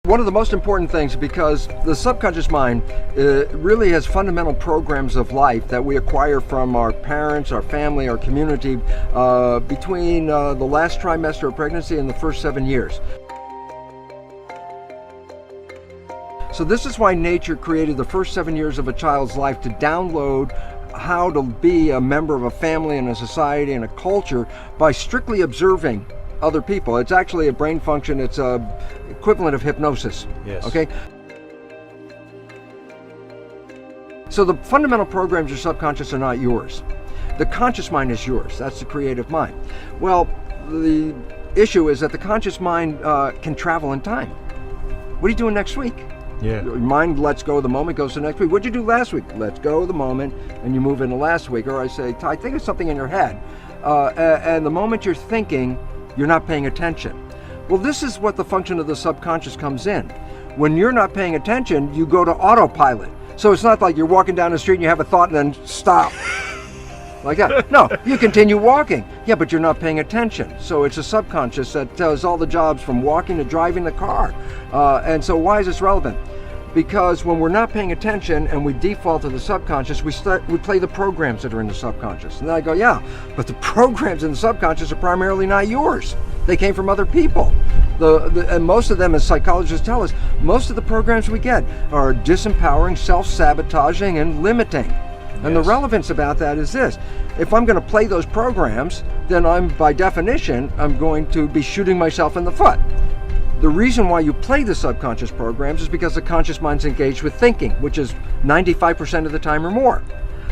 One of the most important things, because the subconscious mind really has fundamental programs of life that we acquire from our parents, our family, our community between the last trimester of pregnancy and the first 7 years. So this is why nature created the first 7 years of a child's life to download how to be a member of a family and a society and a culture by strictly observing other people. It's actually a brain function. It's a equivalent of hypnosis. Yes. Okay. So the fundamental programs of your subconscious are not yours. The conscious mind is yours. That's the creative mind. Well, the issue is that the conscious mind can travel in time. What are you doing next week? Yeah. Your mind lets go of the moment, goes to next week. What'd you do last week? Let's go of the moment, and you move into last week. Or I say, I think of something in your head, and the moment you're thinking, you're not paying attention. Well, this is what the function of the subconscious comes in. When you're not paying attention, you go to autopilot. So it's not like you're walking down the street and you have a thought and then stop. Like that. No, you continue walking. Yeah, but you're not paying attention. So it's a subconscious that does all the jobs from walking to driving the car. And so why is this relevant? Because when we're not paying attention and we default to the subconscious, we play the programs that are in the subconscious. And then I go, yeah, but the programs in the subconscious are primarily not yours. They came from other people. And most of them, as psychologists tell us, most of the programs we get are disempowering, self-sabotaging, and limiting. And Yes. the relevance about that is this. If I'm going to play those programs, then by definition, I'm going to be shooting myself in the foot. The reason why you play the subconscious programs is because the conscious mind's engaged with thinking, which is 95% of the time or more.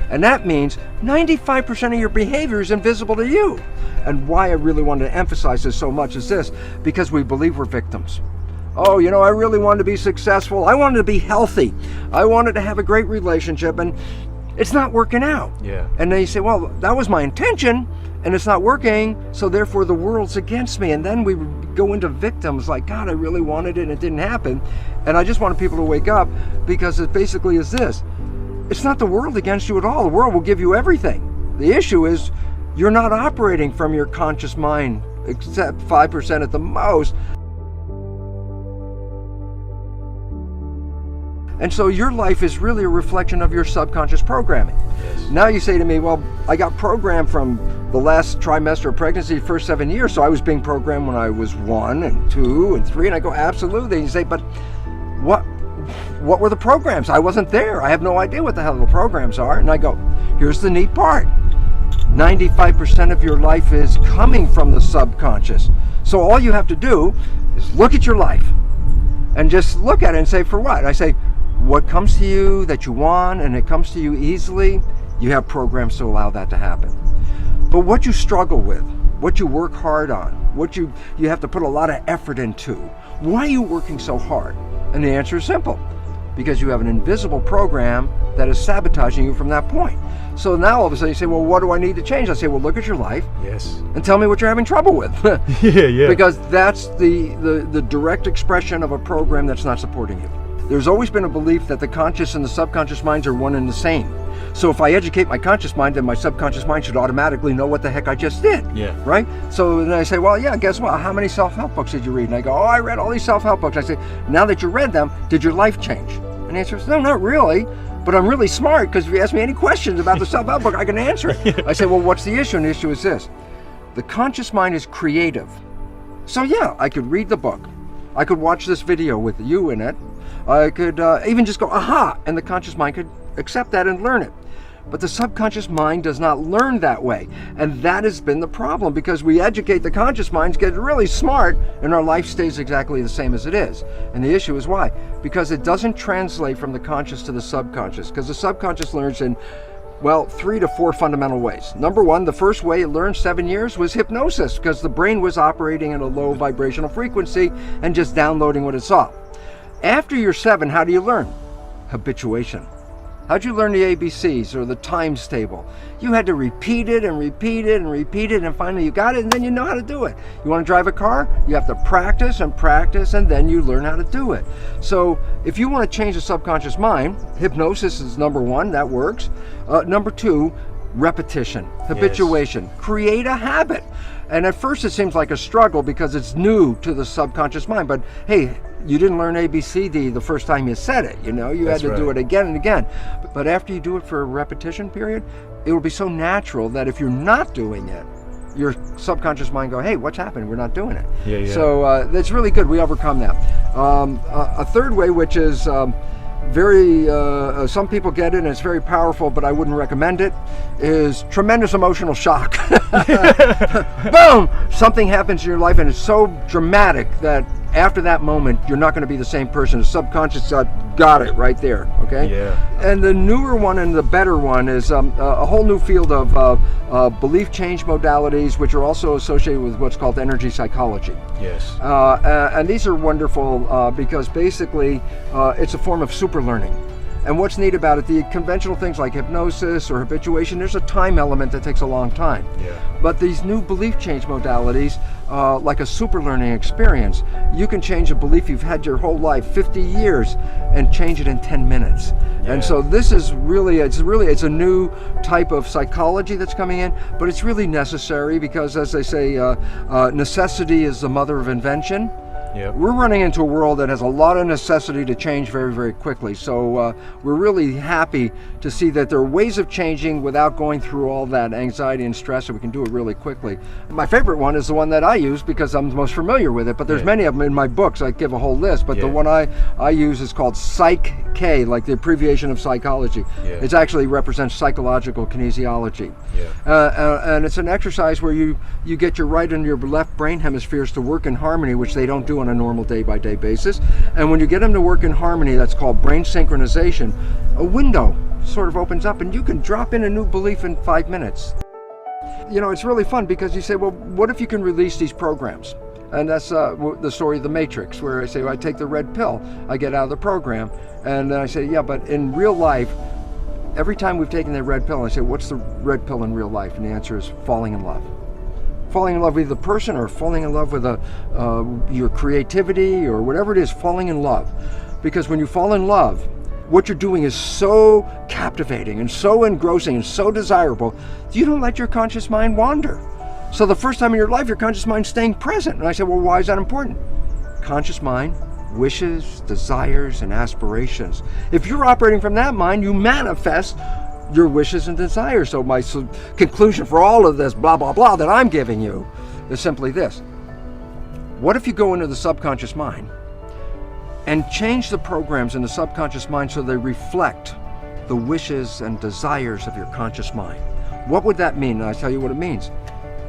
And that means 95% of your behavior is invisible to you. And why I really wanted to emphasize this so much is this, because we believe we're victims. Oh, you know, I really wanted to be successful. I wanted to be healthy. I wanted to have a great relationship, and it's not working out. Yeah. And then you say, well, that was my intention, and it's not working, so therefore the world's against me. And then we go into victims like, God, I really wanted it and it didn't happen. And I just wanted people to wake up, because it basically is this. It's not the world against you at all. The world will give you everything. The issue is you're not operating from your conscious mind, except 5% at the most. And so your life is really a reflection of your subconscious programming. Yes. Now you say to me, well, I got programmed from the last trimester of pregnancy, the first 7 years, so I was being programmed when I was 1 and 2 and 3, and I go, absolutely. And you say, but what were the programs? I wasn't there. I have no idea what the hell the programs are. And I go, here's the neat part. 95% of your life is coming from the subconscious. So all you have to do is look at your life and just look at it and say, for what? I say, what comes to you that you want and it comes to you easily, you have programs to allow that to happen. But what you struggle with, what you work hard on, what you have to put a lot of effort into, why are you working so hard? And the answer is simple, because you have an invisible program that is sabotaging you from that point. So now all of a sudden you say, well, what do I need to change? I say, well, look at your life. Yes. And tell me what you're having trouble with. Yeah. Because that's the direct expression of a program that's not supporting you. There's always been a belief that the conscious and the subconscious minds are one and the same. So if I educate my conscious mind, then my subconscious mind should automatically know what the heck I just did. Yeah. Right? So then I say, well, yeah, guess what? How many self-help books did you read? And I go, oh, I read all these self-help books. I say, now that you read them, did your life change? And the answer is, no, not really. But I'm really smart, because if you ask me any questions about the self-help book, I can answer it. I say, well, what's the issue? And the issue is this. The conscious mind is creative. So yeah, I could read the book. I could watch this video with you in it. I could even just go, aha, and the conscious mind could accept that and learn it. But the subconscious mind does not learn that way. And that has been the problem, because we educate the conscious minds, get really smart, and our life stays exactly the same as it is. And the issue is why? Because it doesn't translate from the conscious to the subconscious, because the subconscious learns in, well, 3 to 4 fundamental ways. Number one, the first way it learned 7 years was hypnosis, because the brain was operating at a low vibrational frequency and just downloading what it saw. After you're 7, how do you learn? Habituation. How'd you learn the ABCs or the times table? You had to repeat it and repeat it and repeat it, and finally you got it, and then you know how to do it. You want to drive a car? You have to practice and practice, and then you learn how to do it. So if you want to change the subconscious mind, hypnosis is number one, that works. Number two, repetition, habituation, create a habit. And at first it seems like a struggle because it's new to the subconscious mind, but hey, you didn't learn ABCD the first time you said it, you know, you had to do it again and again. But after you do it for a repetition period, it will be so natural that if you're not doing it, your subconscious mind go, hey, what's happening? We're not doing it. So that's really good. We overcome that. A third way, which is very, some people get it and it's very powerful, but I wouldn't recommend it, is tremendous emotional shock. Boom! Something happens in your life and it's so dramatic that after that moment, you're not going to be the same person. The subconscious got it right there, okay? Yeah. And the newer one and the better one is a whole new field of belief change modalities, which are also associated with what's called energy psychology. Yes. And these are wonderful because basically it's a form of super learning. And what's neat about it, the conventional things like hypnosis or habituation, there's a time element that takes a long time. Yeah. But these new belief change modalities, like a super learning experience, you can change a belief you've had your whole life, 50 years, and change it in 10 minutes. Yeah. And so this is really, it's a new type of psychology that's coming in, but it's really necessary because, as they say, necessity is the mother of invention. Yep. We're running into a world that has a lot of necessity to change very, very quickly. So we're really happy to see that there are ways of changing without going through all that anxiety and stress, and we can do it really quickly. My favorite one is the one that I use because I'm the most familiar with it, but there's many of them in my books. I give a whole list, but the one I use is called Psych-K, like the abbreviation of psychology. Yeah. It actually represents psychological kinesiology. Yeah. And it's an exercise where you get your right and your left brain hemispheres to work in harmony, which they don't do on a normal day-by-day basis. And when you get them to work in harmony, that's called brain synchronization, a window sort of opens up and you can drop in a new belief in 5 minutes. You know, it's really fun because you say, well, what if you can release these programs? And that's the story of the Matrix, where I say, well, I take the red pill, I get out of the program. And then I say, yeah, but in real life, every time we've taken that red pill, I say, what's the red pill in real life? And the answer is falling in love. Falling in love with the person, or falling in love with your creativity, or whatever it is, falling in love. Because when you fall in love, what you're doing is so captivating and so engrossing and so desirable, you don't let your conscious mind wander. So the first time in your life, your conscious mind's staying present. And I said, well, why is that important? Conscious mind, wishes, desires, and aspirations. If you're operating from that mind, you manifest your wishes and desires. So my conclusion for all of this blah, blah, blah that I'm giving you is simply this. What if you go into the subconscious mind and change the programs in the subconscious mind so they reflect the wishes and desires of your conscious mind? What would that mean? And I tell you what it means.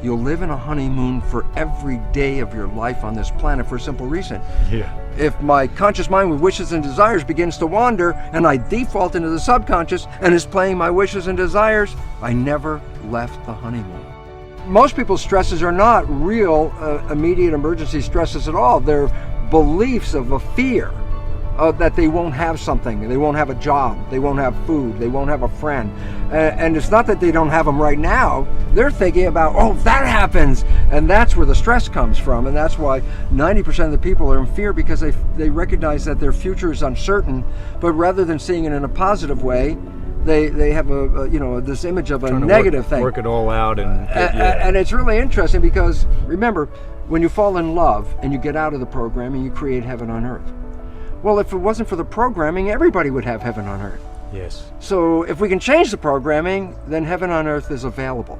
You'll live in a honeymoon for every day of your life on this planet for a simple reason. Yeah. If my conscious mind with wishes and desires begins to wander and I default into the subconscious and is playing my wishes and desires, I never left the honeymoon. Most people's stresses are not real immediate emergency stresses at all. They're beliefs of a fear that they won't have something, they won't have a job, they won't have food, they won't have a friend. And it's not that they don't have them right now. They're thinking about, oh, if that happens. And that's where the stress comes from. And that's why 90% of the people are in fear, because they recognize that their future is uncertain. But rather than seeing it in a positive way, they have this image of a negative thing. Work it all out. And it's really interesting because, remember, when you fall in love and you get out of the programming, you create heaven on earth. Well, if it wasn't for the programming, everybody would have heaven on earth. Yes. So if we can change the programming, then heaven on earth is available.